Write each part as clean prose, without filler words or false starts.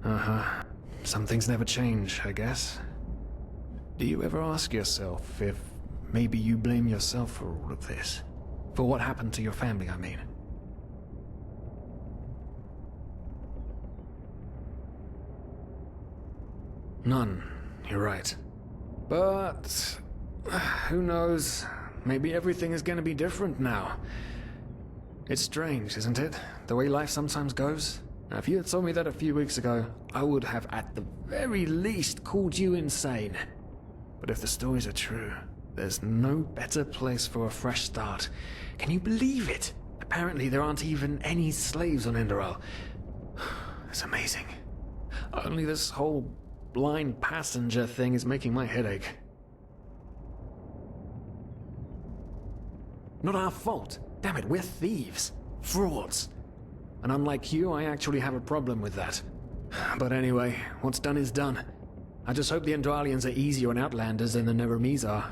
Uh-huh. Some things never change, I guess. Do you ever ask yourself if maybe you blame yourself for all of this? For what happened to your family, I mean? None. You're right. But who knows? Maybe everything is going to be different now. It's strange, isn't it? The way life sometimes goes. Now, if you had told me that a few weeks ago, I would have at the very least called you insane. But if the stories are true, there's no better place for a fresh start. Can you believe it? Apparently there aren't even any slaves on Enderal. It's amazing. Only this whole blind passenger thing is making my head ache. Not our fault. Damn it, we're thieves. Frauds. And unlike you, I actually have a problem with that. But anyway, what's done is done. I just hope the Enderalians are easier on Outlanders than the Neremes are.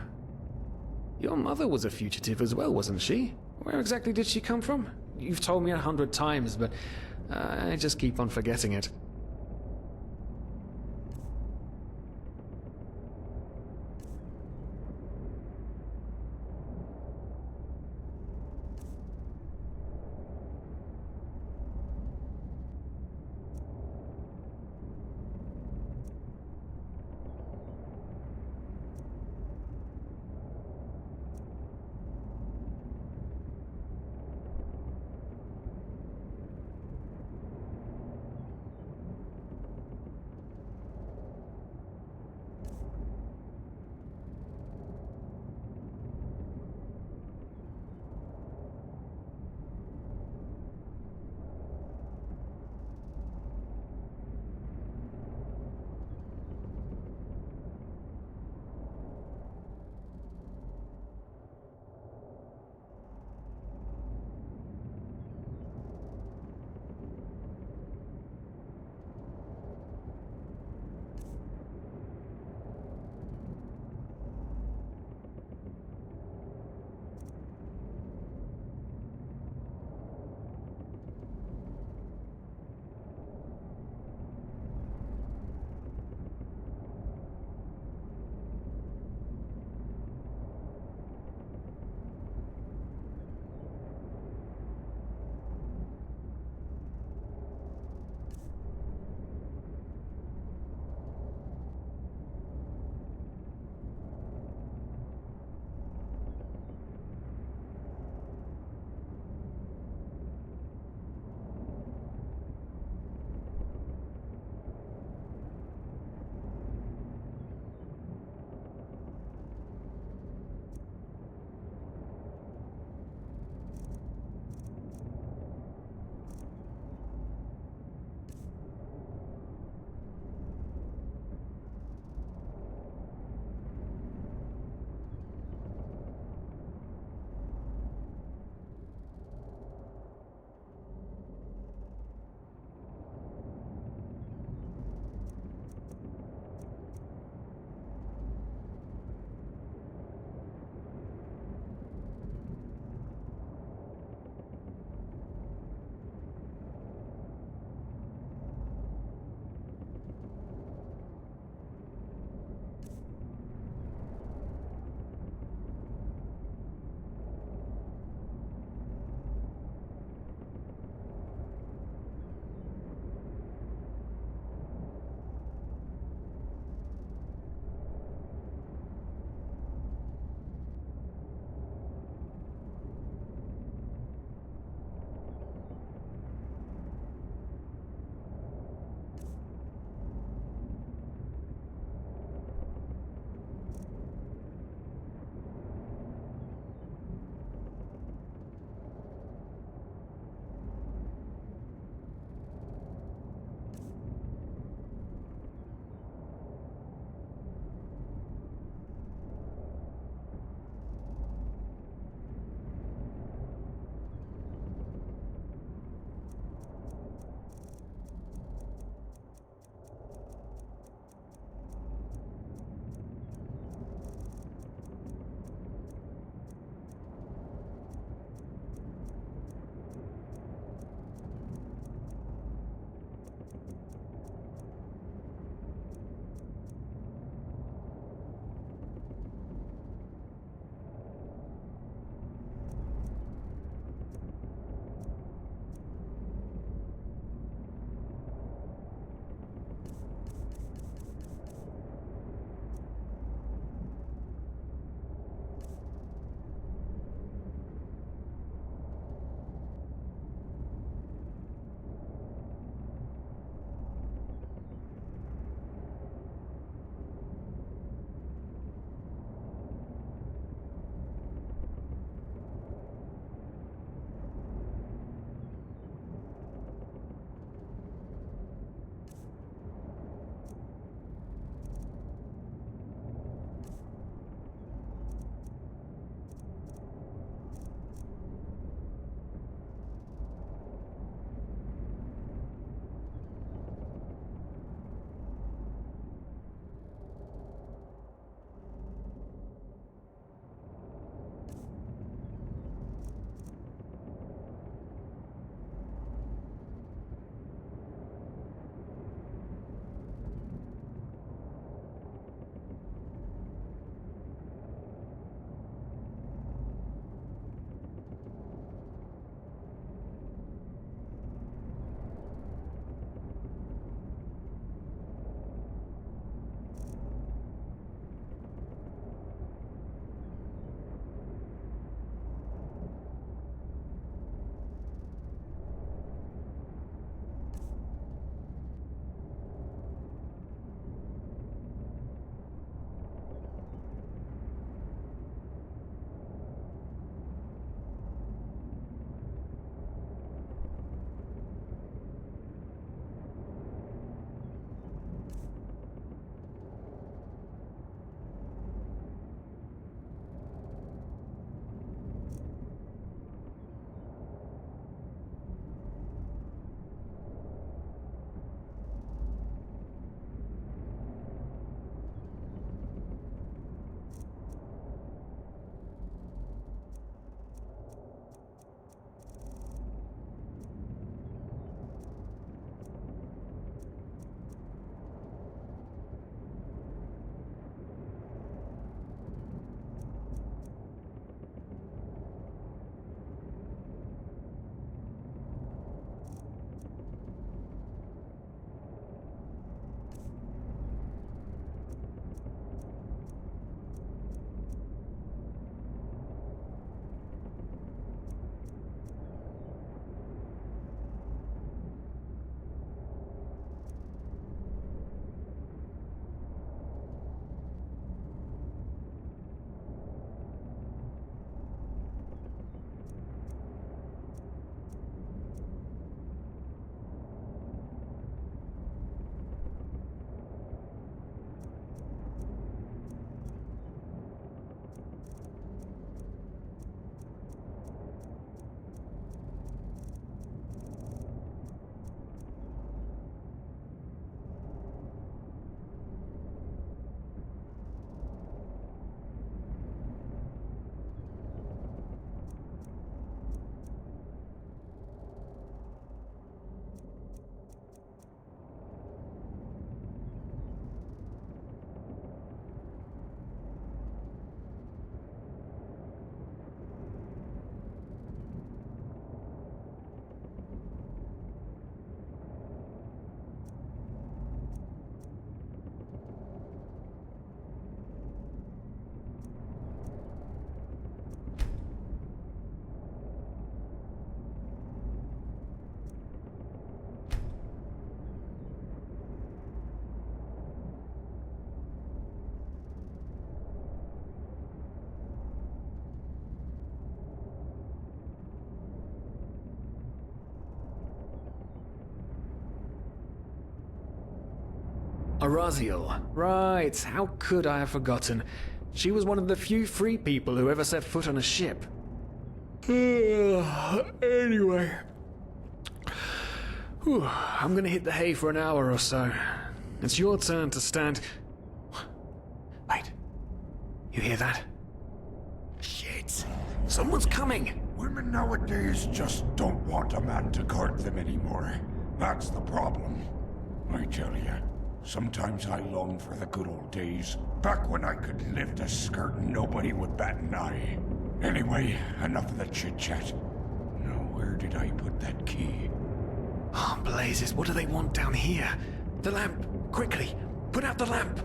Your mother was a fugitive as well, wasn't she? Where exactly did she come from? You've told me 100 times, but I just keep on forgetting it. Araziel. Right, how could I have forgotten? She was one of the few free people who ever set foot on a ship. Anyway. Whew, I'm gonna hit the hay for an hour or so. It's your turn to stand... Wait. You hear that? Shit. Someone's coming! Women nowadays just don't want a man to guard them anymore. That's the problem. I tell you, sometimes I long for the good old days, back when I could lift a skirt and nobody would bat an eye. Anyway, enough of the chit-chat. Now, where did I put that key? Oh, blazes, what do they want down here? The lamp! Quickly! Put out the lamp!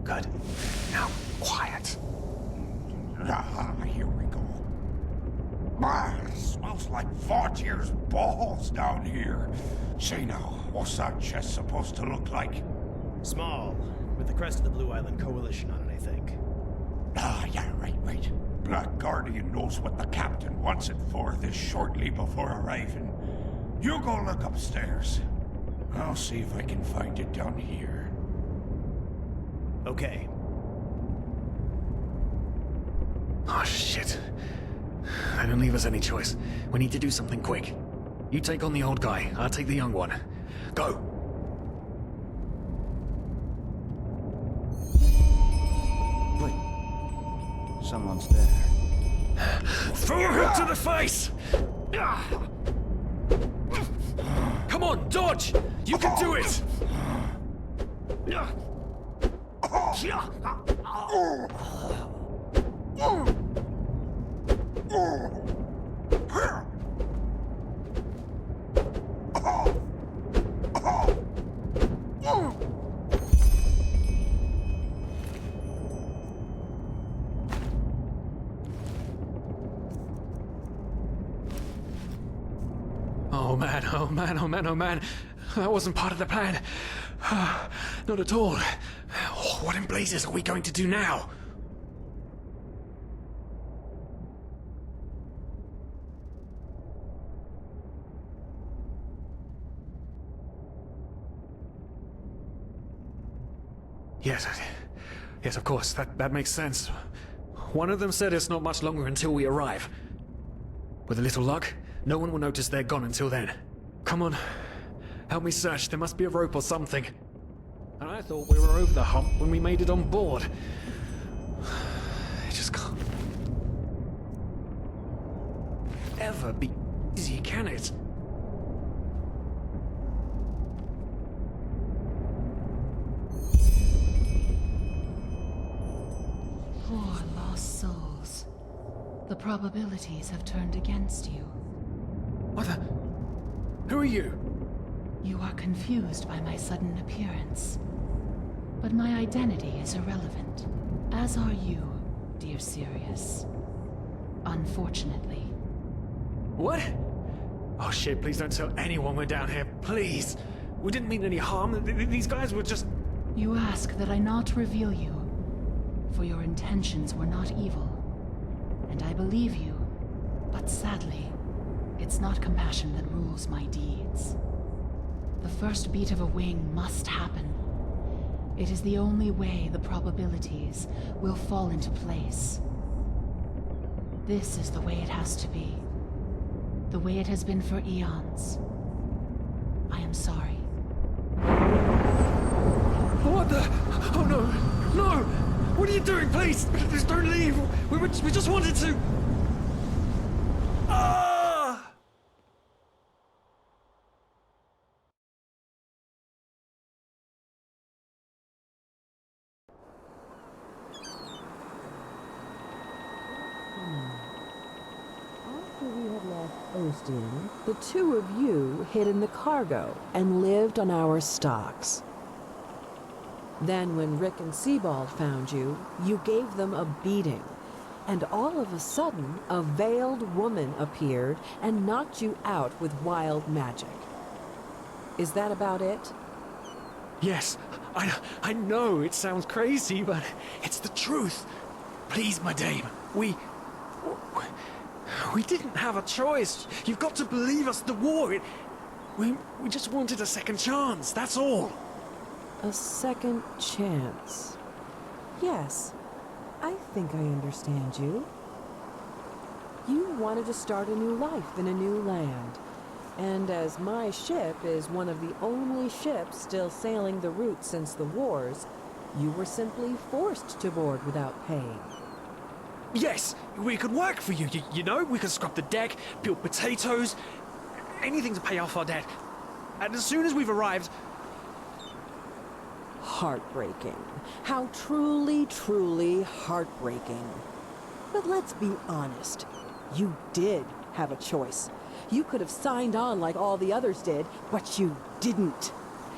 Good. Now, quiet. Ah, here we go. Ah, it smells like 4 years balls down here. Say now, what's that chest supposed to look like? Small, with the crest of the Blue Island Coalition on it, I think. Ah, yeah, right. Black Guardian knows what the captain wants it for this shortly before arriving. You go look upstairs. I'll see if I can find it down here. Okay. Oh, shit. They don't leave us any choice. We need to do something quick. You take on the old guy, I'll take the young one. Go! Wait. Someone's there. Throw a hook to the face! Come on, dodge! You can do it! Oh man. That wasn't part of the plan. Not at all. What in blazes are we going to do now? Yes, of course. That makes sense. One of them said it's not much longer until we arrive. With a little luck, no one will notice they're gone until then. Come on. Help me search. There must be a rope or something. And I thought we were over the hump when we made it on board. It just can't ever be easy, can it? Poor lost souls. The probabilities have turned against you. What the? Who are you? You are confused by my sudden appearance. But my identity is irrelevant, as are you, dear Sirius. Unfortunately. What? Oh shit, please don't tell anyone we're down here, please. We didn't mean any harm. These guys were just... You ask that I not reveal you, for your intentions were not evil. And I believe you, but sadly, it's not compassion that rules my deeds. The first beat of a wing must happen. It is the only way the probabilities will fall into place. This is the way it has to be. The way it has been for eons. I am sorry. What the? Oh no! No! What are you doing? Please! Please don't leave! We just wanted to... Ah! After we had left Osteen, the two of you hid in the cargo and lived on our stocks. Then when Rick and Sebald found you, you gave them a beating. And all of a sudden, a veiled woman appeared and knocked you out with wild magic. Is that about it? Yes, I know it sounds crazy, but it's the truth. Please, my dame, we didn't have a choice. You've got to believe us. The war, We just wanted a second chance, that's all. A second chance. Yes, I think I understand you. You wanted to start a new life in a new land. And as my ship is one of the only ships still sailing the route since the wars, you were simply forced to board without paying. Yes, we could work for you, you know? We could scrub the deck, peel potatoes, anything to pay off our debt. And as soon as we've arrived... Heartbreaking. How truly, truly heartbreaking. But let's be honest. You did have a choice. You could have signed on like all the others did, but you didn't.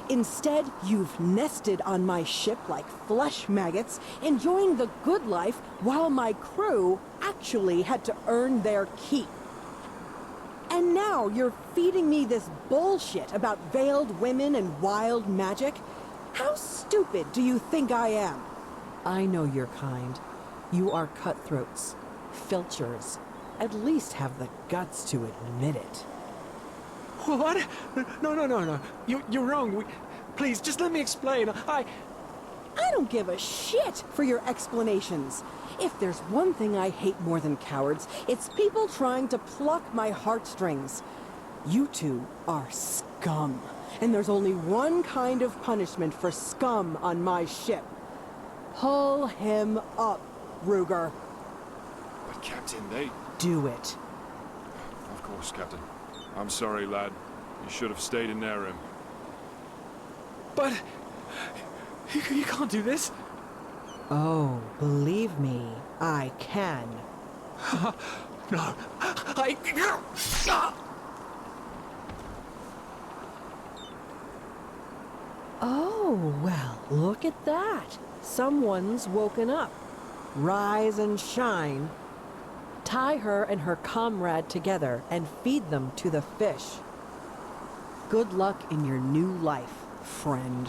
Instead, you've nested on my ship like flesh maggots, enjoying the good life while my crew actually had to earn their keep. And now you're feeding me this bullshit about veiled women and wild magic? How stupid do you think I am? I know your kind. You are cutthroats, filchers. At least have the guts to admit it. What? No. You're wrong. Please, just let me explain. I don't give a shit for your explanations. If there's one thing I hate more than cowards, it's people trying to pluck my heartstrings. You two are scum. And there's only one kind of punishment for scum on my ship. Pull him up, Ruger. But Captain, they... Do it. Of course, Captain. I'm sorry, lad. You should have stayed in their room. But... You can't do this. Oh, believe me, I can. No. Oh, well, look at that. Someone's woken up. Rise and shine. Tie her and her comrade together and feed them to the fish. Good luck in your new life, friend.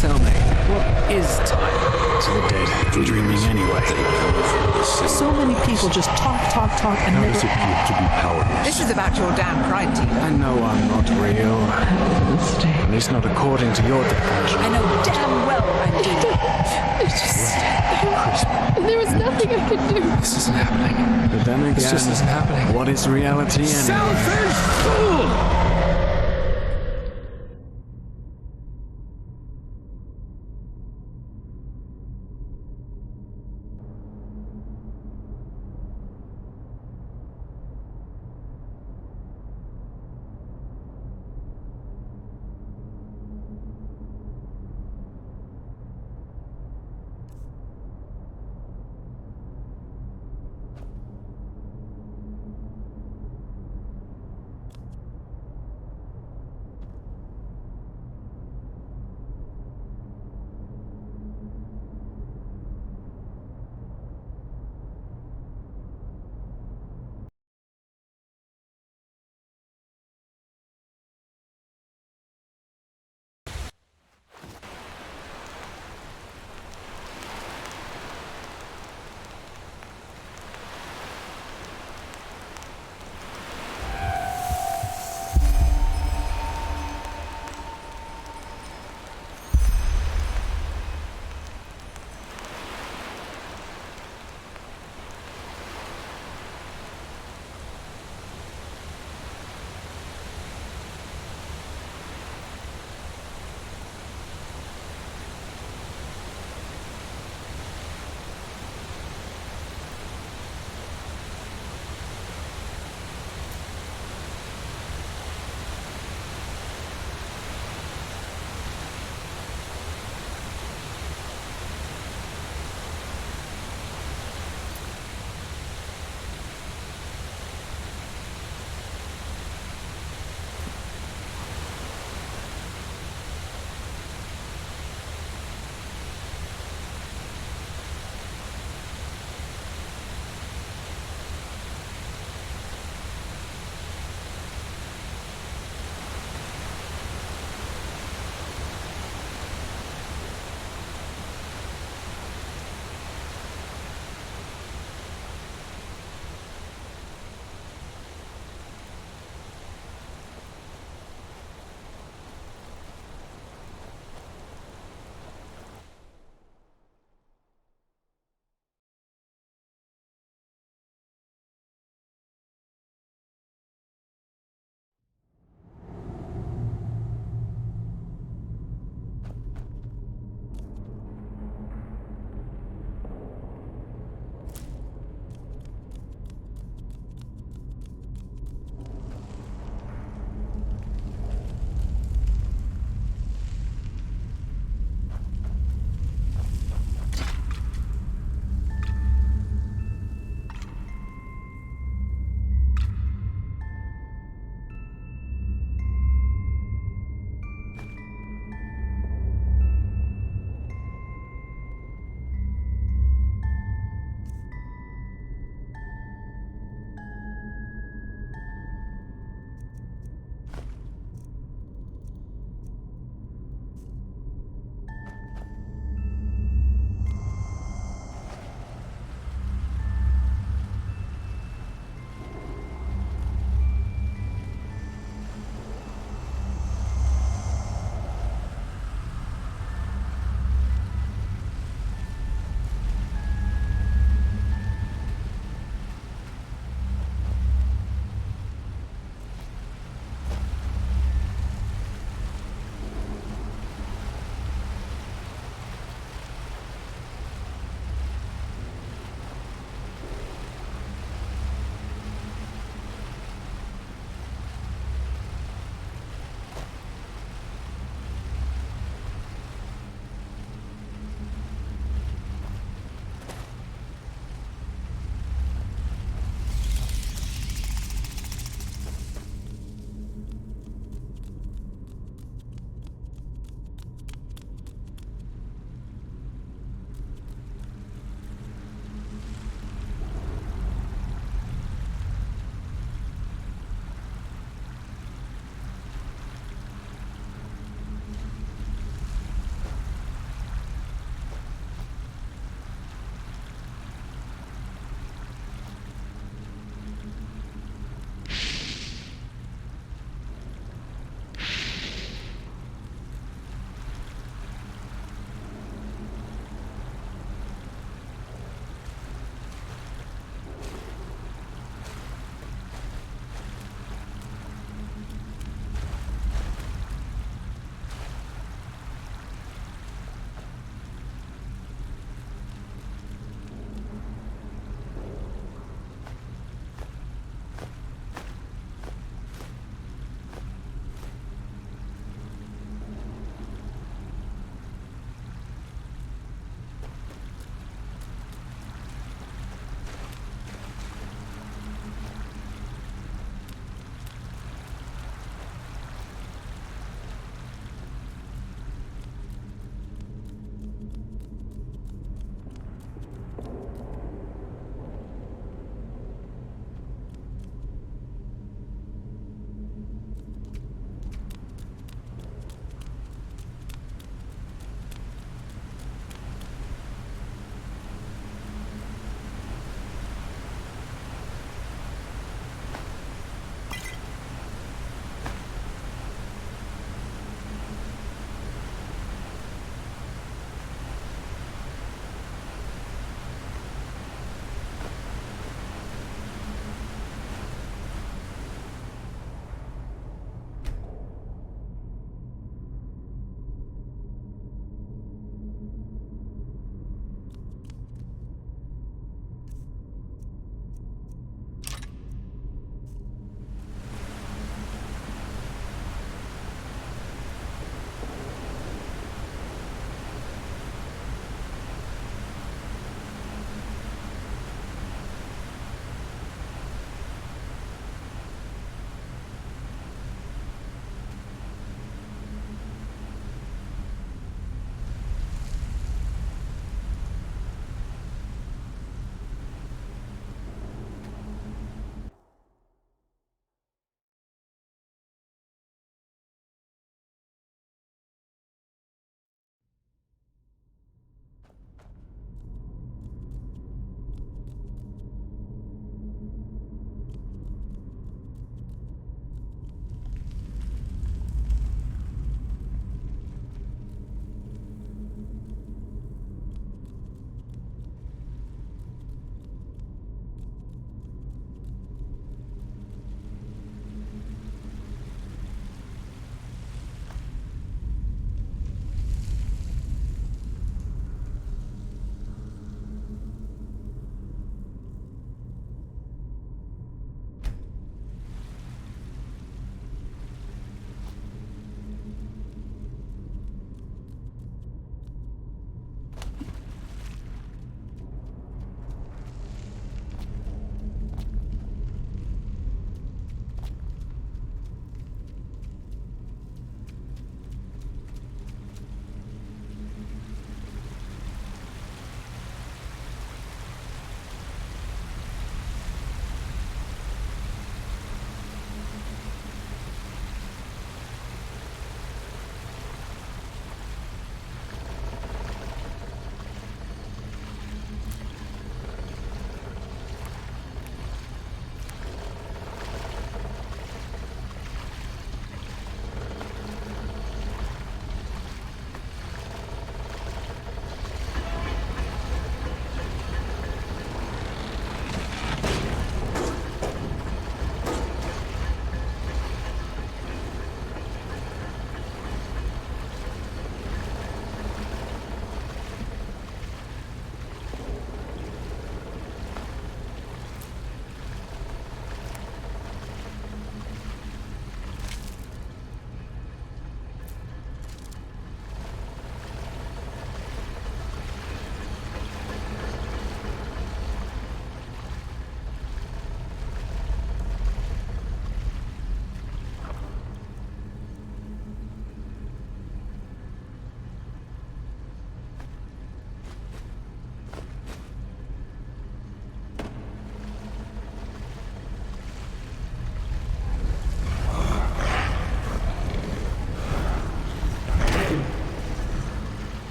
Tell me, what is time to the dead dreaming anyway? So many people just talk, and How never does it feel to be powerless? This is about your damn pride, Tina. I know I'm not real. At least not according to your definition. I know damn well I'm doing. there was nothing I could do. This isn't happening. But then again, this just isn't happening. What is reality anyway? Selfish fool!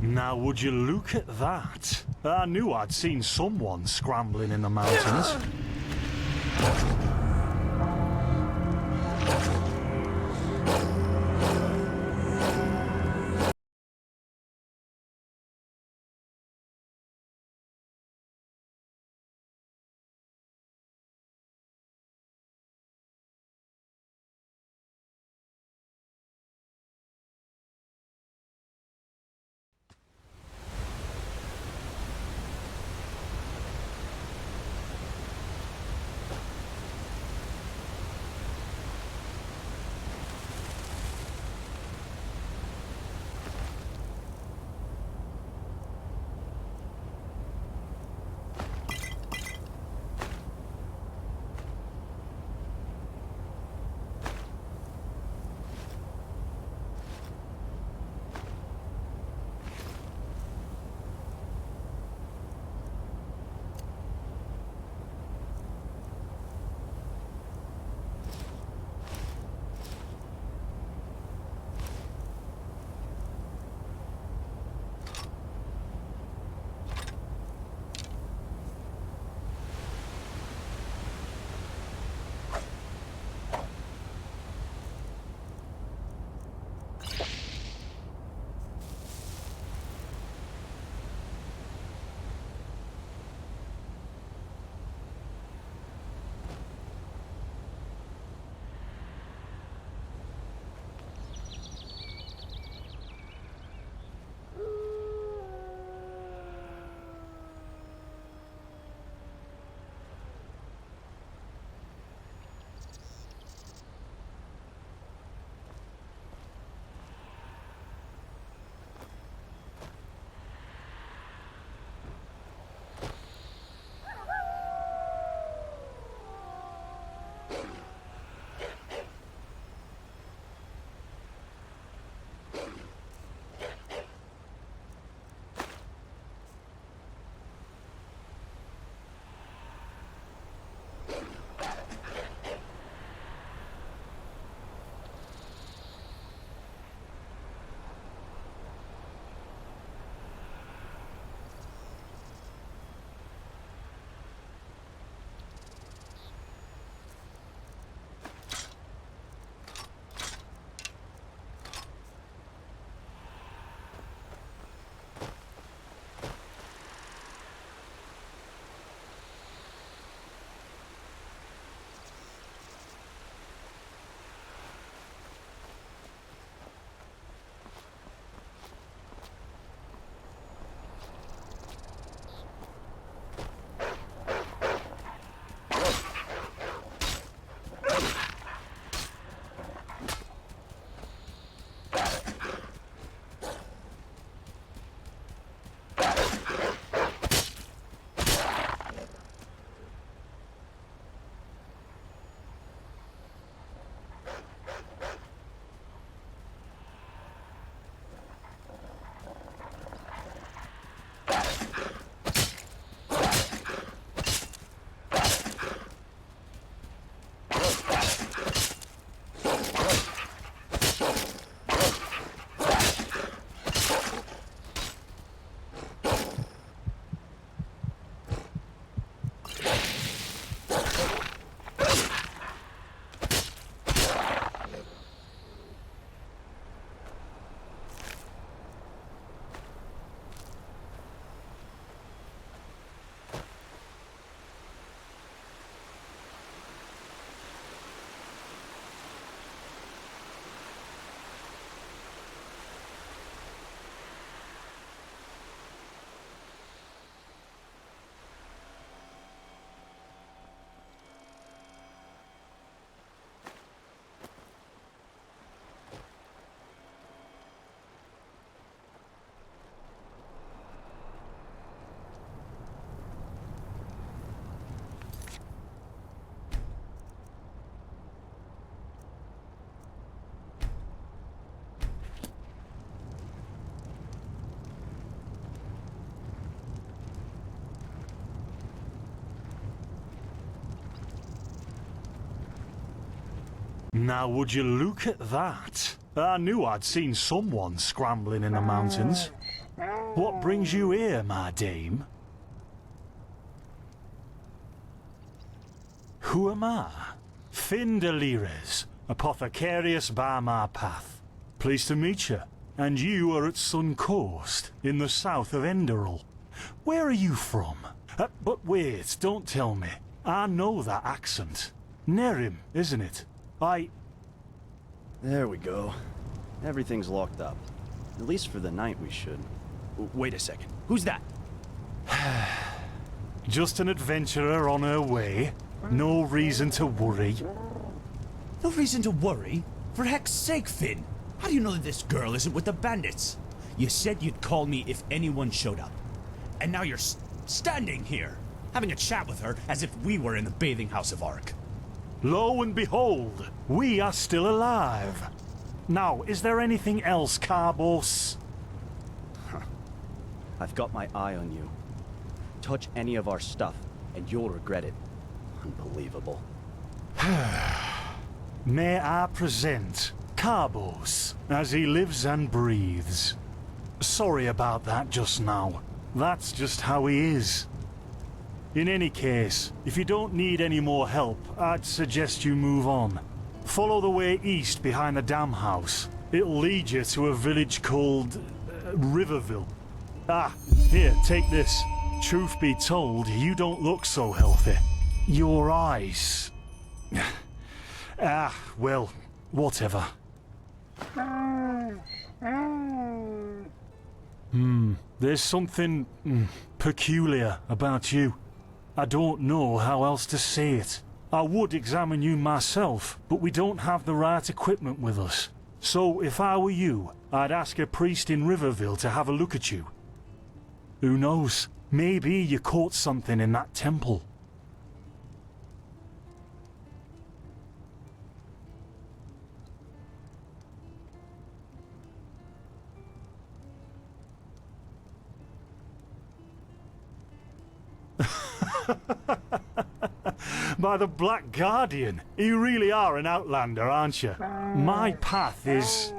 Now would you look at that? I knew I'd seen someone scrambling in the mountains. Now would you look at that? I knew I'd seen someone scrambling in the mountains. What brings you here, my dame? Who am I? Finn de Lires, apothecarius by my path. Pleased to meet you. And you are at Sun Coast, in the south of Enderal. Where are you from? But wait, don't tell me. I know that accent. Nerim, isn't it? There we go. Everything's locked up. At least for the night we should. Wait a second. Who's that? Just an adventurer on her way. No reason to worry. No reason to worry? For heck's sake, Finn! How do you know that this girl isn't with the bandits? You said you'd call me if anyone showed up. And now you're standing here, having a chat with her as if we were in the bathing house of Ark. Lo and behold, we are still alive. Now, is there anything else, Carbos? I've got my eye on you. Touch any of our stuff, and you'll regret it. Unbelievable. May I present Carbos, as he lives and breathes. Sorry about that just now. That's just how he is. In any case, if you don't need any more help, I'd suggest you move on. Follow the way east behind the dam house. It'll lead you to a village called Riverville. Ah, here, take this. Truth be told, you don't look so healthy. Your eyes... well, whatever. There's something peculiar about you. I don't know how else to say it. I would examine you myself, but we don't have the right equipment with us. So if I were you, I'd ask a priest in Riverville to have a look at you. Who knows? Maybe you caught something in that temple. By the Black Guardian, you really are an outlander, aren't you? My path is...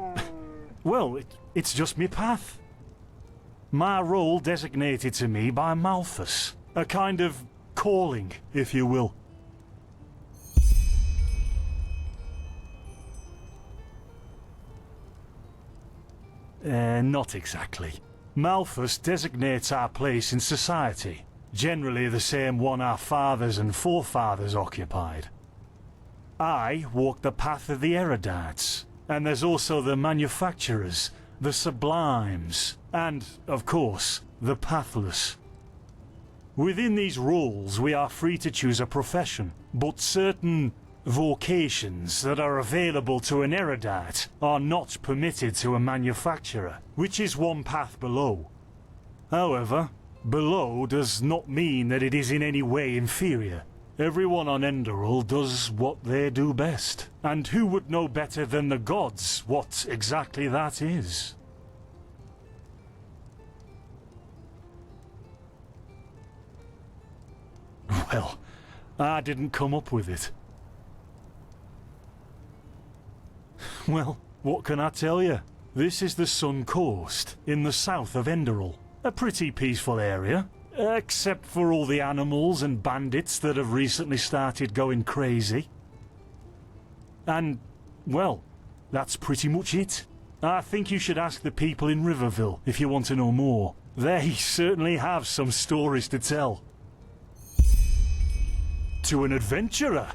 well, it's just me path. My role designated to me by Malthus. A kind of calling, if you will. Not exactly. Malthus designates our place in society. Generally the same one our fathers and forefathers occupied. I walk the path of the erudites, and there's also the manufacturers, the sublimes, and, of course, the pathless. Within these roles we are free to choose a profession, but certain vocations that are available to an erudite are not permitted to a manufacturer, which is one path below. However, below does not mean that it is in any way inferior. Everyone on Enderal does what they do best. And who would know better than the gods what exactly that is? Well, I didn't come up with it. Well, what can I tell you? This is the Sun Coast, in the south of Enderal. A pretty peaceful area, except for all the animals and bandits that have recently started going crazy. And, well, that's pretty much it. I think you should ask the people in Riverville if you want to know more. They certainly have some stories to tell. To an adventurer?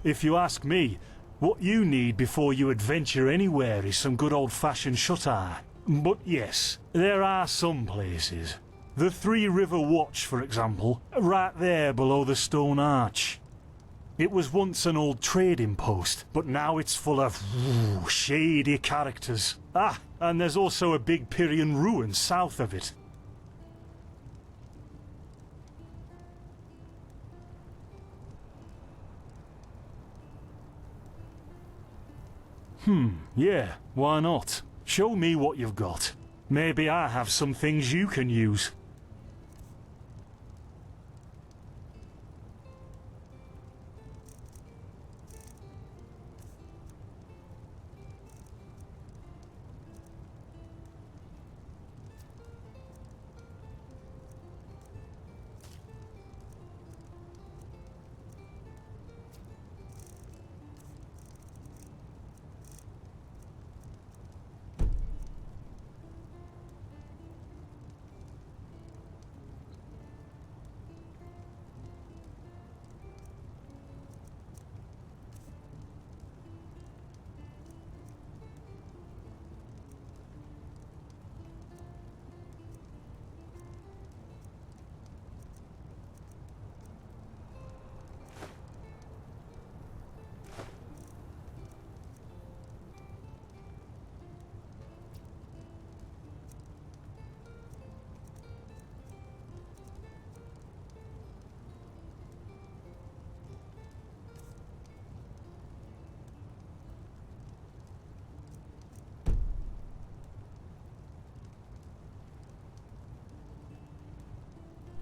If you ask me, what you need before you adventure anywhere is some good old-fashioned shut-eye. But yes, there are some places. The Three River Watch, for example, right there below the stone arch. It was once an old trading post, but now it's full of shady characters. Ah, and there's also a big Pyrian ruin south of it. Yeah, why not? Show me what you've got. Maybe I have some things you can use.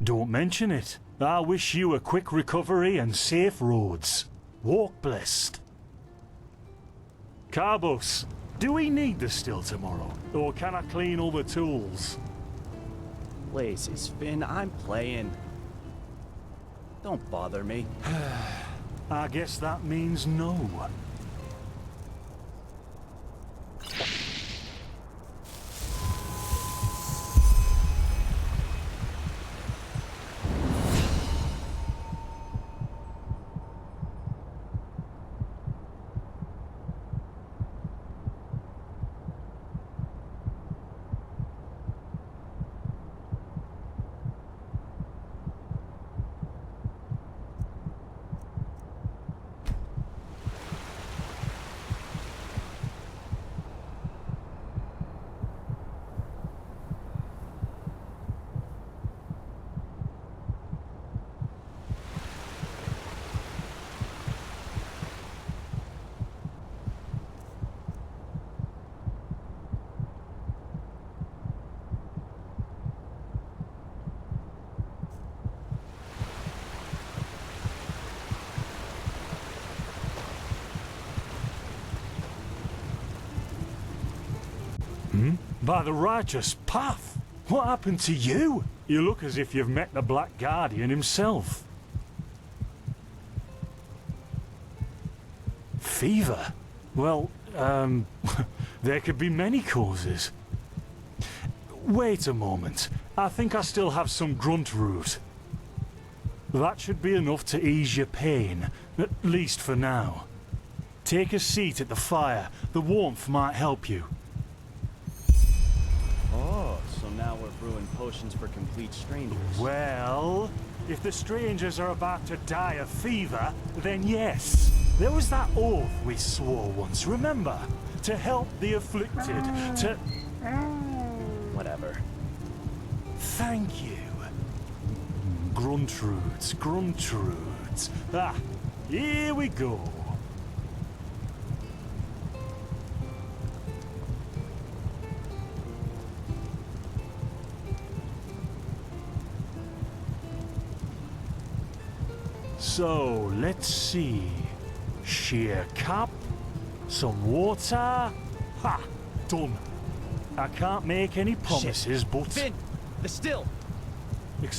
Don't mention it. I wish you a quick recovery and safe roads. Walk blessed. Carbos, do we need the still tomorrow? Or can I clean all the tools? Laces, Finn, I'm playing. Don't bother me. I guess that means no. By the righteous path? What happened to you? You look as if you've met the Black Guardian himself. Fever? Well, there could be many causes. Wait a moment. I think I still have some grunt root. That should be enough to ease your pain, at least for now. Take a seat at the fire. The warmth might help you. Oh, so now we're brewing potions for complete strangers. Well, if the strangers are about to die of fever, then yes. There was that oath we swore once, remember? To help the afflicted, to... Whatever. Thank you. Gruntroots, gruntroots. Ah, here we go. So, let's see. Sheer cup, some water. Ha! Done. I can't make any promises, Shit. but... Finn! The still! They've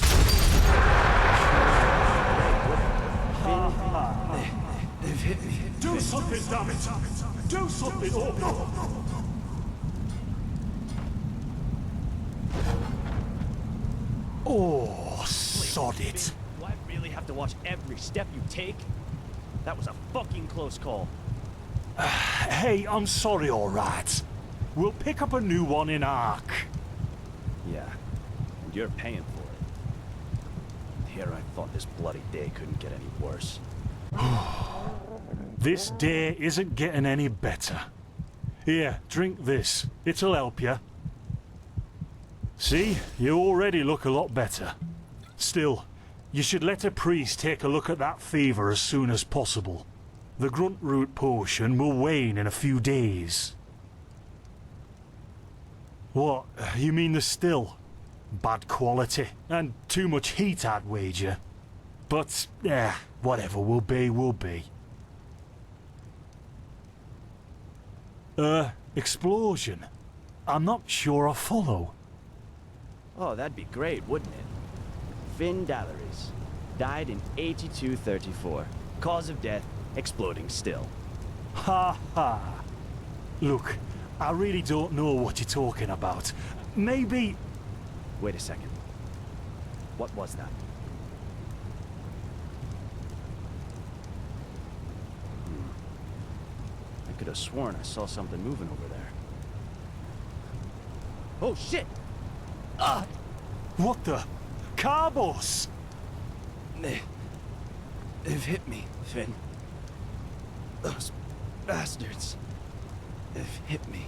hit me. Do something, damn it! Do something! Oh, no! Oh, sod it. Do I really have to watch every step you take? That was a fucking close call. Hey, I'm sorry, alright. We'll pick up a new one in Ark. Yeah, and you're paying for it. Here I thought this bloody day couldn't get any worse. This day isn't getting any better. Here, drink this. It'll help you. See, you already look a lot better. Still, you should let a priest take a look at that fever as soon as possible. The grunt root potion will wane in a few days. What, you mean the still? Bad quality, and too much heat, I'd wager. But, whatever will be, will be. Explosion? I'm not sure I follow. Oh, that'd be great, wouldn't it? Finn Dalleries. Died in 8234. Cause of death, exploding still. Ha ha. Look, I really don't know what you're talking about. Maybe... Wait a second. What was that? I could have sworn I saw something moving over there. Oh shit! What the? Carbos! They've hit me, Finn. Those bastards. They've hit me.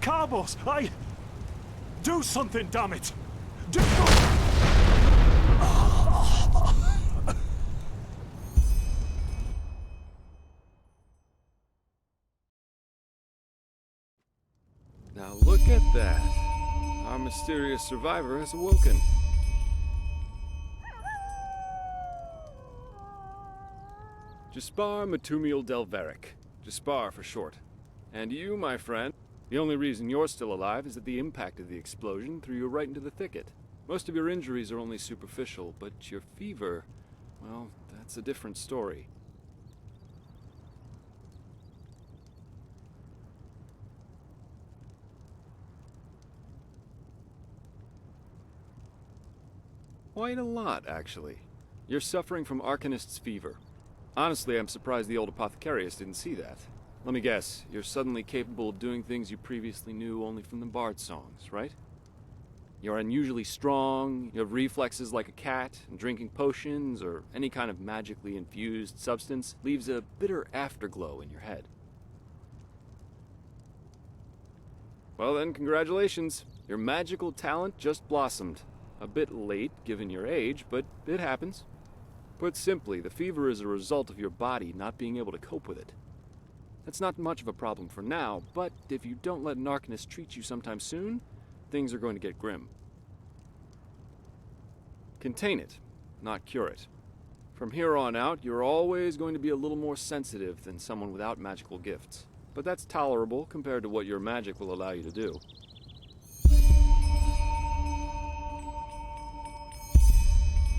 Carbos, do something, damn it! Do... Now look at that. Our mysterious survivor has awoken. Jaspar Matumiel Delveric. Jaspar for short. And you, my friend, the only reason you're still alive is that the impact of the explosion threw you right into the thicket. Most of your injuries are only superficial, but your fever, well, that's a different story. Quite a lot, actually. You're suffering from Arcanist's fever. Honestly, I'm surprised the old Apothecarius didn't see that. Let me guess, you're suddenly capable of doing things you previously knew only from the Bard songs, right? You're unusually strong, you have reflexes like a cat, and drinking potions or any kind of magically infused substance leaves a bitter afterglow in your head. Well then, congratulations. Your magical talent just blossomed. A bit late, given your age, but it happens. Put simply, the fever is a result of your body not being able to cope with it. That's not much of a problem for now, but if you don't let an Arcanist treat you sometime soon, things are going to get grim. Contain it, not cure it. From here on out, you're always going to be a little more sensitive than someone without magical gifts. But that's tolerable compared to what your magic will allow you to do.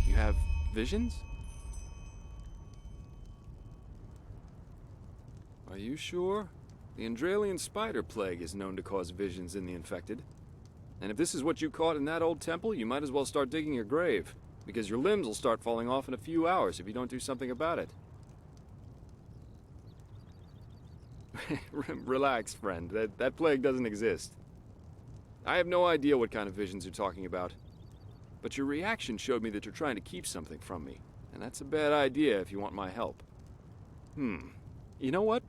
You have visions? Are you sure? The Enderalian spider plague is known to cause visions in the infected. And if this is what you caught in that old temple, you might as well start digging your grave, because your limbs will start falling off in a few hours if you don't do something about it. Relax, friend. That plague doesn't exist. I have no idea what kind of visions you're talking about. But your reaction showed me that you're trying to keep something from me, and that's a bad idea if you want my help. You know what?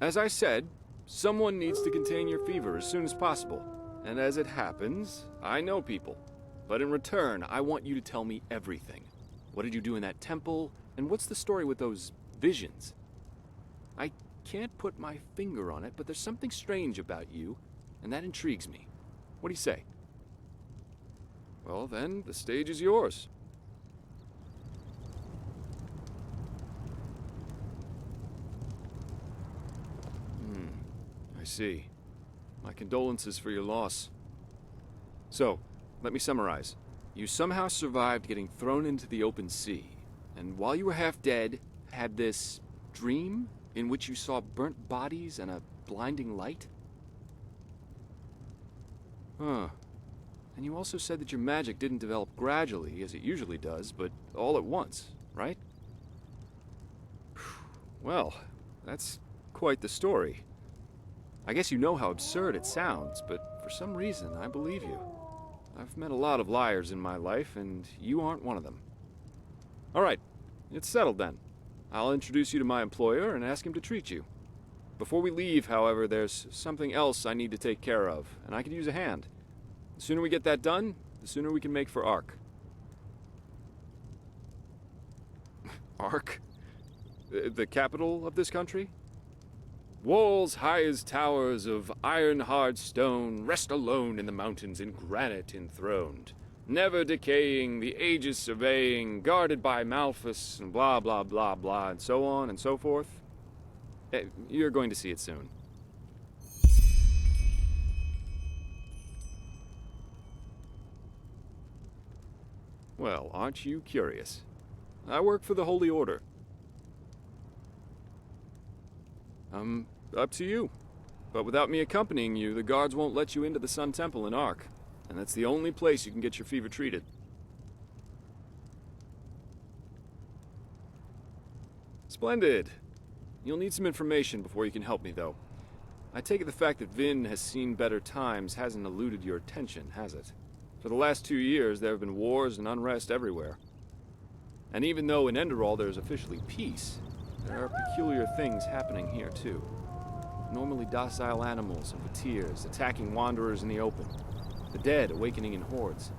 As I said, someone needs to contain your fever as soon as possible. And as it happens, I know people. But in return, I want you to tell me everything. What did you do in that temple? And what's the story with those visions? I can't put my finger on it, but there's something strange about you, and that intrigues me. What do you say? Well then, the stage is yours. I see. My condolences for your loss. So, let me summarize. You somehow survived getting thrown into the open sea, and while you were half dead, had this dream in which you saw burnt bodies and a blinding light? Huh. And you also said that your magic didn't develop gradually, as it usually does, but all at once, right? Well, that's quite the story. I guess you know how absurd it sounds, but for some reason, I believe you. I've met a lot of liars in my life, and you aren't one of them. All right, it's settled then. I'll introduce you to my employer and ask him to treat you. Before we leave, however, there's something else I need to take care of, and I could use a hand. The sooner we get that done, the sooner we can make for Ark. Ark? The capital of this country? Walls high as towers of iron-hard stone rest alone in the mountains in granite enthroned, never decaying, the ages surveying, guarded by Malphus, and blah, blah, blah, blah, and so on and so forth. You're going to see it soon. Well, aren't you curious? I work for the Holy Order. Up to you. But without me accompanying you, the guards won't let you into the Sun Temple in Ark. And that's the only place you can get your fever treated. Splendid. You'll need some information before you can help me, though. I take it the fact that Vin has seen better times hasn't eluded your attention, has it? For the last 2 years, there have been wars and unrest everywhere. And even though in Enderal there's officially peace, there are peculiar things happening here, too. Normally docile animals and fateers attacking wanderers in the open. The dead awakening in hordes.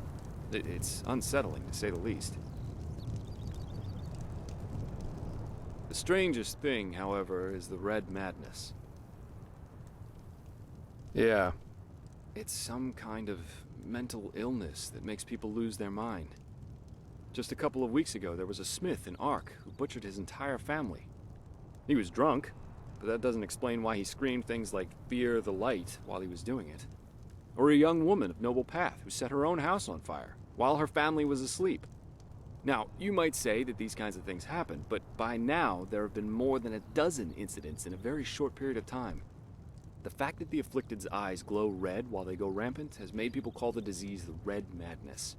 It's unsettling, to say the least. The strangest thing, however, is the Red Madness. Yeah, It's some kind of mental illness that makes people lose their mind. Just a couple of weeks ago, there was a smith in Ark who butchered his entire family. He was drunk, but that doesn't explain why he screamed things like "Fear the light" while he was doing it. Or a young woman of noble path who set her own house on fire while her family was asleep. Now, you might say that these kinds of things happen, but by now there have been more than a dozen incidents in a very short period of time. The fact that the afflicted's eyes glow red while they go rampant has made people call the disease the Red Madness.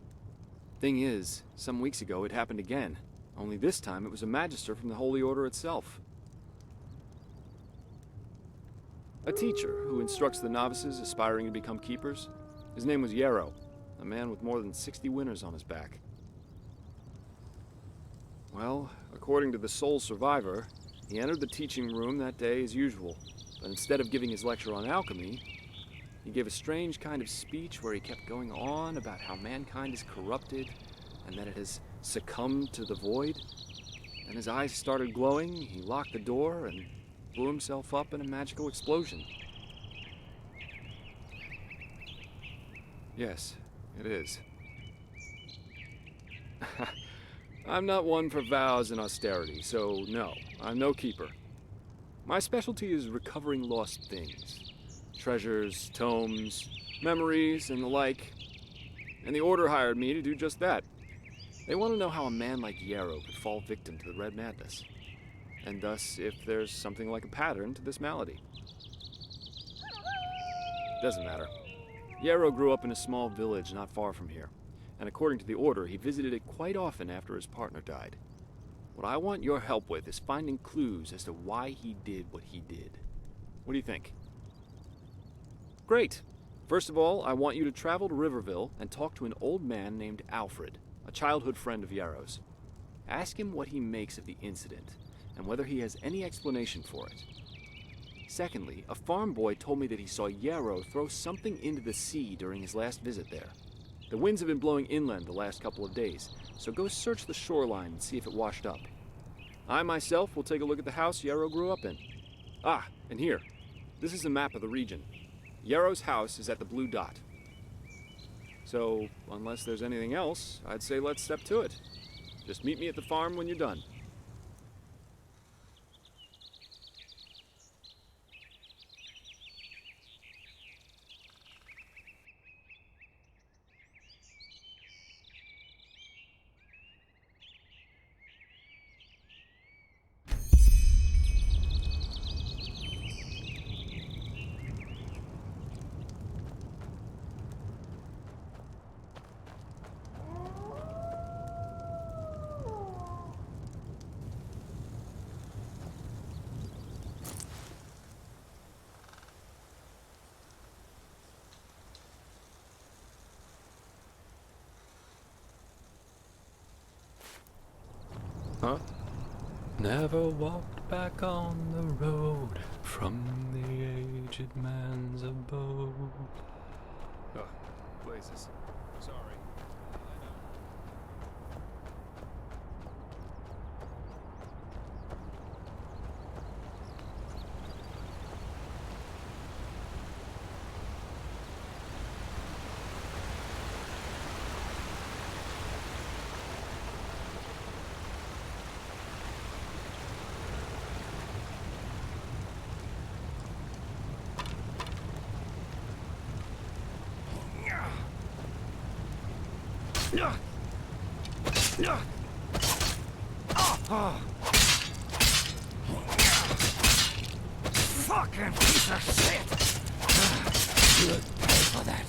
Thing is, some weeks ago it happened again, only this time it was a magister from the Holy Order itself. A teacher who instructs the novices aspiring to become keepers. His name was Yarrow, a man with more than 60 winters on his back. Well, according to the sole survivor, he entered the teaching room that day as usual, but instead of giving his lecture on alchemy, he gave a strange kind of speech where he kept going on about how mankind is corrupted and that it has succumbed to the void. And his eyes started glowing, he locked the door and blew himself up in a magical explosion. Yes, it is. I'm not one for vows and austerity, so no, I'm no keeper. My specialty is recovering lost things. Treasures, tomes, memories, and the like. And the Order hired me to do just that. They want to know how a man like Yarrow could fall victim to the Red Madness. And thus, if there's something like a pattern to this malady. Doesn't matter. Yarrow grew up in a small village not far from here, and according to the Order, he visited it quite often after his partner died. What I want your help with is finding clues as to why he did what he did. What do you think? Great! First of all, I want you to travel to Riverville and talk to an old man named Alfred, a childhood friend of Yarrow's. Ask him what he makes of the incident, and whether he has any explanation for it. Secondly, a farm boy told me that he saw Yarrow throw something into the sea during his last visit there. The winds have been blowing inland the last couple of days, so go search the shoreline and see if it washed up. I myself will take a look at the house Yarrow grew up in. Ah, and here. This is a map of the region. Yarrow's house is at the blue dot. So, unless there's anything else, I'd say let's step to it. Just meet me at the farm when you're done. Huh? Never walked back on the road from the aged man's abode. Oh, blazes. Sorry. Fucking piece of shit! You'll pay for that.